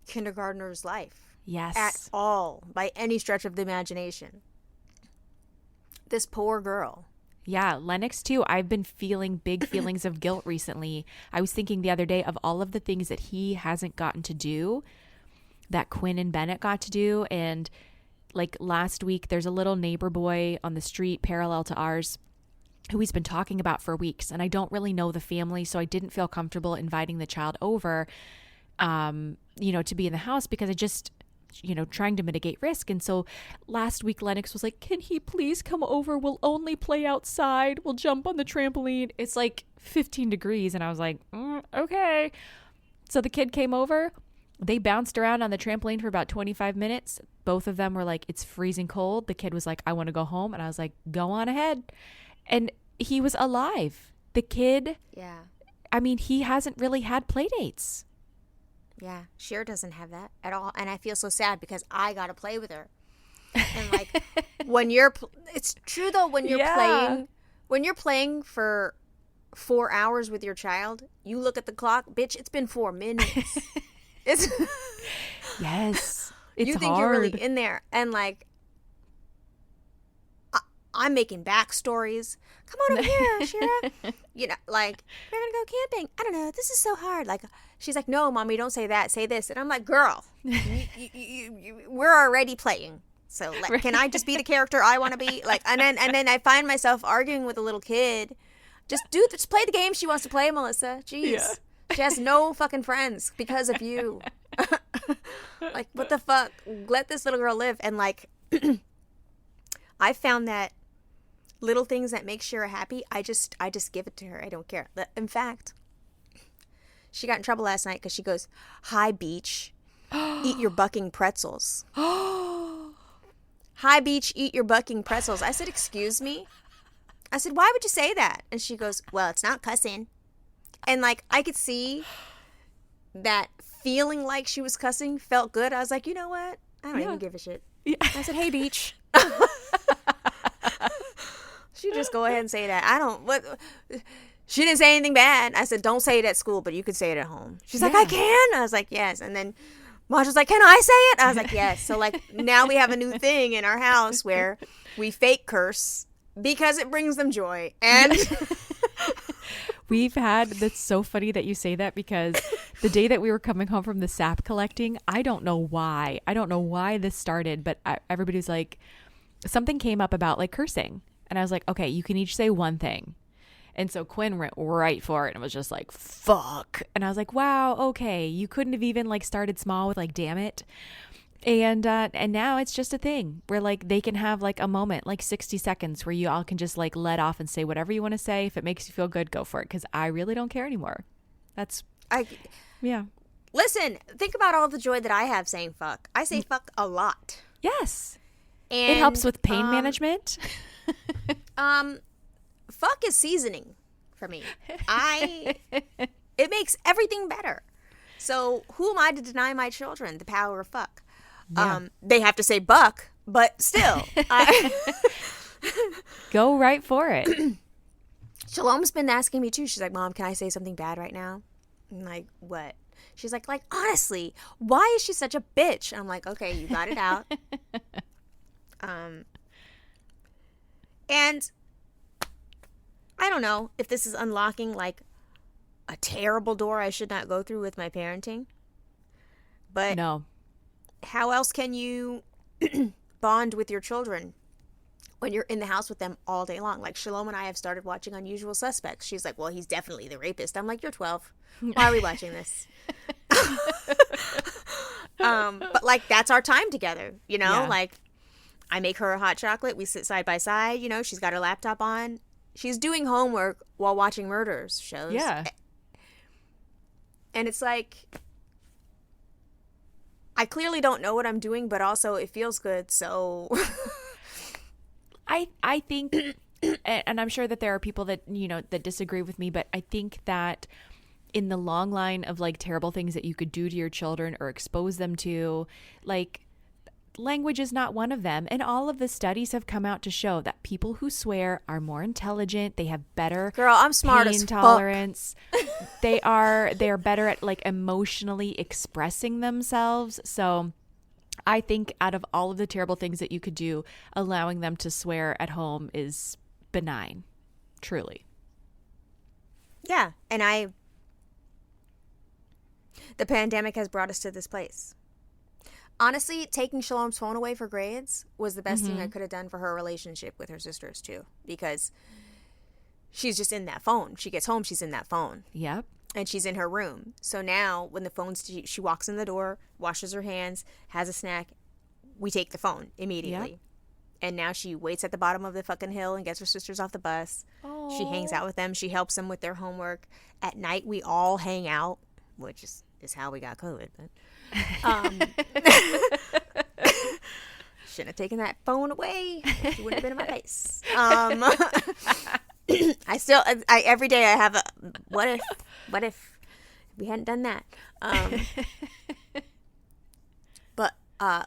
kindergartner's life. Yes. At all, by any stretch of the imagination. This poor girl. Yeah, Lennox too. I've been feeling big feelings of guilt recently. I was thinking the other day of all of the things that he hasn't gotten to do that Quinn and Bennett got to do. And, like, last week, there's a little neighbor boy on the street parallel to ours who he's been talking about for weeks. And I don't really know the family, so I didn't feel comfortable inviting the child over, to be in the house because I just, trying to mitigate risk. And so last week, Lennox was like, can he please come over? We'll only play outside. We'll jump on the trampoline. It's like 15 degrees. And I was like, okay. So the kid came over. They bounced around on the trampoline for about 25 minutes. Both of them were like, it's freezing cold. The kid was like, I want to go home. And I was like, go on ahead. And he was alive. The kid, he hasn't really had play dates. Yeah, Cher doesn't have that at all. And I feel so sad because I got to play with her. And like when it's true though, when you're playing for 4 hours with your child, you look at the clock, bitch, it's been 4 minutes. It's Yes. It's you think hard. you're really in there. And like, I'm making backstories. Come on over here, Shira. You know, like, we're going to go camping. I don't know. This is so hard. Like, she's like, no, Mommy, don't say that. Say this. And I'm like, girl, we're already playing. So can I just be the character I want to be? Like, and then I find myself arguing with a little kid. Just play the game she wants to play, Melissa. Jeez. Yeah. She has no fucking friends because of you. Like, what the fuck? Let this little girl live. And like, I found that little things that make Shira happy, I just give it to her. I don't care. In fact, she got in trouble last night because she goes, "Hi, Beach, eat your bucking pretzels." "Hi, Beach, eat your bucking pretzels." I said, "Excuse me?" I said, "Why would you say that?" And she goes, "Well, it's not cussing." And like, I could see that feeling like she was cussing felt good. I was like, you know what? I don't even give a shit. Yeah. I said, "Hey, Beach." She just go ahead and say that. She didn't say anything bad. I said, "Don't say it at school, but you could say it at home." She's like, "I can." I was like, "Yes." And then Maj was like, "Can I say it?" I was like, "Yes." So like, now we have a new thing in our house where we fake curse because it brings them joy. And that's so funny that you say that, because the day that we were coming home from the sap collecting, I don't know why this started, but everybody was like, something came up about like cursing. And I was like, okay, you can each say one thing. And so Quinn went right for it and was just like, fuck. And I was like, wow, okay. You couldn't have even like started small with like, damn it. And now it's just a thing where like they can have like a moment, like 60 seconds where you all can just like let off and say whatever you want to say. If it makes you feel good, go for it. Because I really don't care anymore. Yeah. Listen, think about all the joy that I have saying fuck. I say fuck a lot. Yes. And it helps with pain management. Fuck is seasoning for me. It makes everything better. So who am I to deny my children the power of fuck? Yeah. They have to say buck, but still. Go right for it. Shalom's been asking me too. She's like, "Mom, can I say something bad right now?" I'm like, "What?" She's like, honestly, why is she such a bitch? I'm like, okay, you got it out. And I don't know if this is unlocking like a terrible door I should not go through with my parenting. But no. How else can you bond with your children when you're in the house with them all day long? Like Shalom and I have started watching Unusual Suspects. She's like, "Well, he's definitely the rapist." I'm like, "You're 12. Why are we watching this?" But like, that's our time together, you know? Yeah. Like, I make her a hot chocolate. We sit side by side, you know, she's got her laptop on. She's doing homework while watching murders shows. Yeah. And it's like, I clearly don't know what I'm doing, but also it feels good. So I think, and I'm sure that there are people that, you know, that disagree with me, but I think that in the long line of like terrible things that you could do to your children or expose them to, like, language is not one of them. And all of the studies have come out to show that people who swear are more intelligent. They have better I'm smart pain as tolerance. They are better at like emotionally expressing themselves. So I think out of all of the terrible things that you could do, allowing them to swear at home is benign. Truly. Yeah. And the pandemic has brought us to this place. Honestly, taking Shalom's phone away for grades was the best thing I could have done for her relationship with her sisters too, because she's just in that phone. She gets home, she's in that phone. Yep. And she's in her room. So now when the phone's, she walks in the door, washes her hands, has a snack, we take the phone immediately. Yep. And now she waits at the bottom of the fucking hill and gets her sisters off the bus. Aww. She hangs out with them. She helps them with their homework. At night, we all hang out, which is how we got COVID. But shouldn't have taken that phone away. She wouldn't have been in my face. I every day I have a what if We hadn't done that. But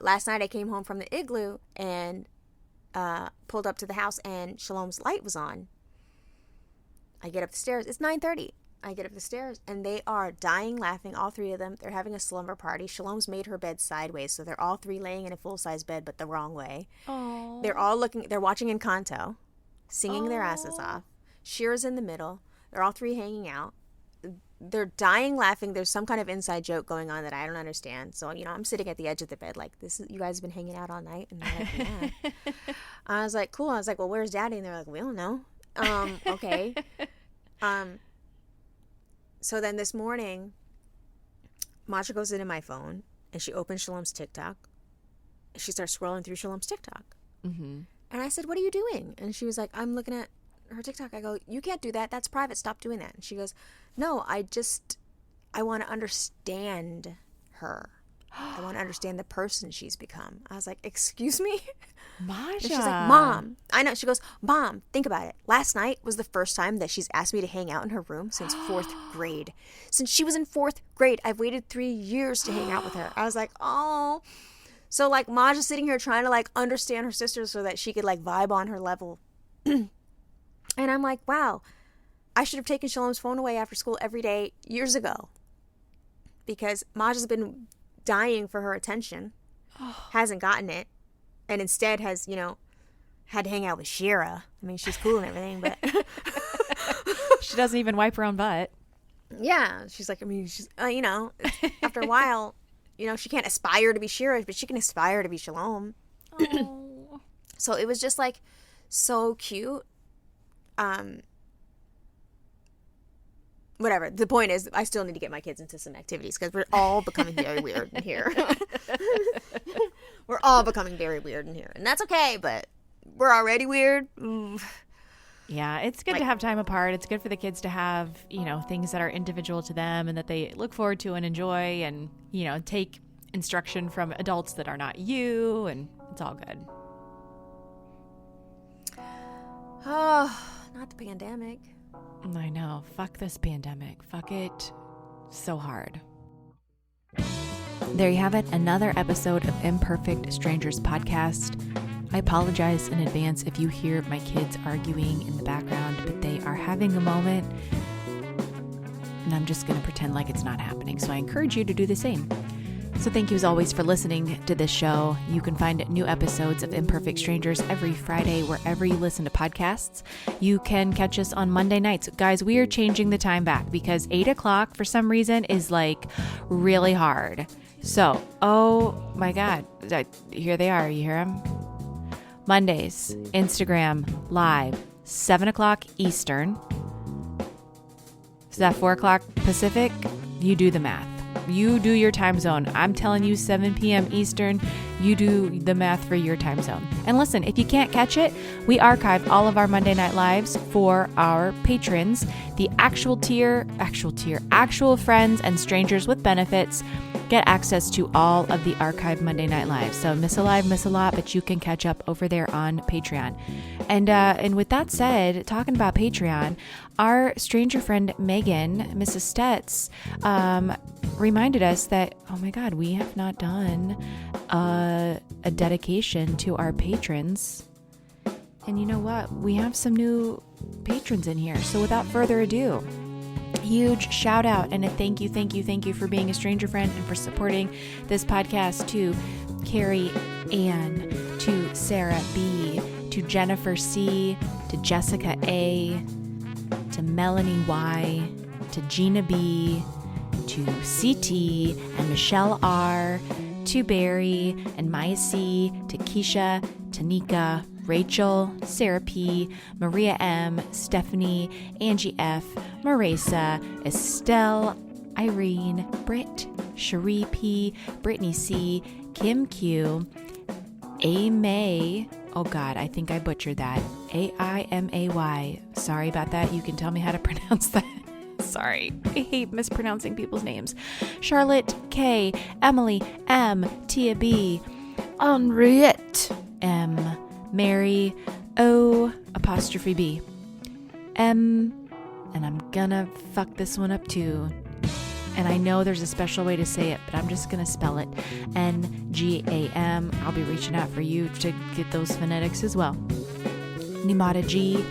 last night I came home from the igloo and pulled up to the house, and Shalom's light was on. I get up the stairs. It's 9:30. I get up the stairs, and they are dying laughing, all three of them. They're having a slumber party. Shalom's made her bed sideways, so they're all three laying in a full-size bed, but the wrong way. Aww. They're watching Encanto, singing their asses off. Shira's in the middle. They're all three hanging out. They're dying laughing. There's some kind of inside joke going on that I don't understand. So, I'm sitting at the edge of the bed like, you guys have been hanging out all night? And they're like, yeah. I was like, cool. I was like, well, where's Daddy? And they're like, we don't know. Okay. So then this morning, Masha goes into my phone, and she opens Shalom's TikTok. And she starts scrolling through Shalom's TikTok. Mm-hmm. And I said, what are you doing? And she was like, I'm looking at her TikTok. I go, you can't do that. That's private. Stop doing that. And she goes, no, I want to understand her. I want to understand the person she's become. I was like, excuse me? Masha. And she's like, Mom. I know. She goes, Mom, think about it. Last night was the first time that she's asked me to hang out in her room since 4th grade. Since she was in 4th grade, I've waited 3 years to hang out with her. I was like, oh. So, like, Masha's sitting here trying to, like, understand her sister so that she could, like, vibe on her level. And I'm like, wow, I should have taken Shalom's phone away after school every day years ago. Because Masha's been dying for her attention, hasn't gotten it, and instead has, had to hang out with Shira. I mean, she's cool and everything, but she doesn't even wipe her own butt. Yeah, she's like, after a while, she can't aspire to be Shira, but she can aspire to be Shalom. So it was just like so cute. Whatever. The point is, I still need to get my kids into some activities because we're all becoming very weird in here. We're all becoming very weird in here. And that's okay, but we're already weird. Yeah, it's good to have time apart. It's good for the kids to have, things that are individual to them and that they look forward to and enjoy and, take instruction from adults that are not you. And it's all good. Oh, not the pandemic. I know. Fuck this pandemic. Fuck it so hard. There you have it. Another episode of Imperfect Strangers podcast. I apologize in advance if you hear my kids arguing in the background, but they are having a moment and I'm just going to pretend like it's not happening. So I encourage you to do the same. So thank you as always for listening to this show. You can find new episodes of Imperfect Strangers every Friday wherever you listen to podcasts. You can catch us on Monday nights. Guys, we are changing the time back because 8 o'clock for some reason is like really hard. So, oh my God, here they are. You hear them? Mondays, Instagram Live, 7 o'clock Eastern. Is that 4 o'clock Pacific? You do the math. You do your time zone. I'm telling you 7 p.m. Eastern. You do the math for your time zone. And listen, if you can't catch it, we archive all of our Monday Night Lives for our patrons. The actual friends and strangers with benefits get access to all of the archived Monday Night Lives. So miss a lot, but you can catch up over there on Patreon. And with that said, talking about Patreon, our stranger friend Megan, Mrs. Stetz, reminded us that, oh my God, we have not done a dedication to our patrons. And you know what? We have some new patrons in here. So without further ado, huge shout out and a thank you for being a stranger friend and for supporting this podcast to Carrie Ann, to Sarah B, to Jennifer C, to Jessica A, to Melanie Y, to Gina B, to CT and Michelle R, to Barry and Maya C, to Keisha, Tanika, Rachel, Sarah P, Maria M, Stephanie, Angie F, Marisa, Estelle, Irene, Britt, Cherie P, Brittany C, Kim Q, A May, oh God, I think I butchered that, AIMAY, sorry about that, you can tell me how to pronounce that. Sorry, I hate mispronouncing people's names. Charlotte K, Emily M, Tia B, Henriette M, Mary O apostrophe B, M, and I'm gonna fuck this one up too, And I know there's a special way to say it, but I'm just going to spell it Ngam. I'll be reaching out for you to get those phonetics as well. Nimata G,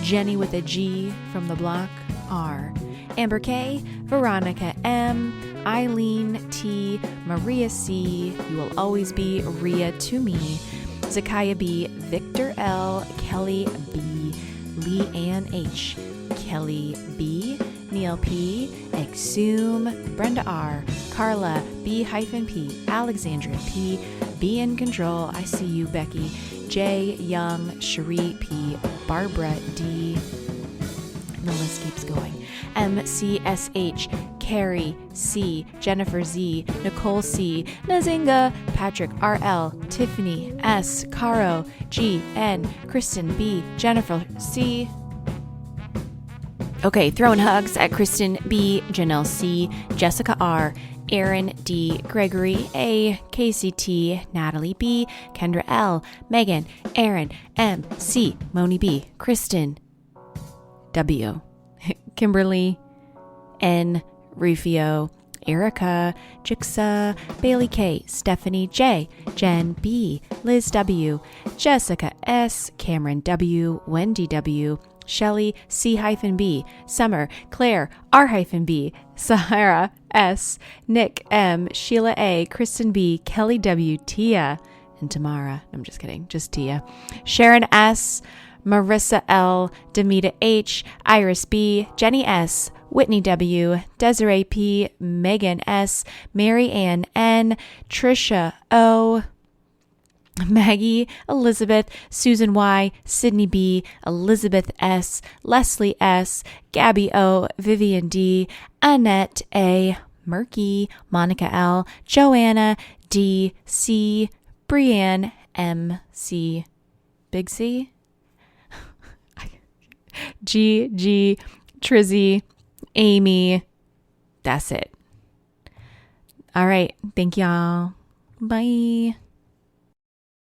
Jenny with a G from the block R, Amber K, Veronica M, Eileen T, Maria C, you will always be Ria to me, Zakaya B, Victor L, Kelly B, Lee Ann H, Kelly B, Neil P, Exhume, Brenda R, Carla B-P, Alexandria P, Be in Control, I see you, Becky, J, Young, Cherie P, Barbara D, and the list keeps going, MCSH, Carrie C, Jennifer Z, Nicole C, Nazinga, Patrick RL, Tiffany S, Caro G, N, Kristen B, Jennifer C. Okay, throwing hugs at Kristen B, Janelle C, Jessica R, Aaron D, Gregory A, Casey T, Natalie B, Kendra L, Megan, Aaron M, C, Moni B, Kristen W, Kimberly N, Rufio, Erica, Jixa, Bailey K, Stephanie J, Jen B, Liz W, Jessica S, Cameron W, Wendy W, Shelly C-B, Summer, Claire R-B, Sahara S, Nick M, Sheila A, Kristen B, Kelly W, Tia, and Tamara. I'm just kidding, just Tia. Sharon S, Marissa L, Demita H, Iris B, Jenny S, Whitney W, Desiree P, Megan S, Mary Ann N, Trisha O, Maggie, Elizabeth, Susan Y, Sydney B, Elizabeth S, Leslie S, Gabby O, Vivian D, Annette A, Murky, Monica L, Joanna D, C, Brianne M, C, Big C, G, Trizzy, Amy. That's it. All right. Thank y'all. Bye.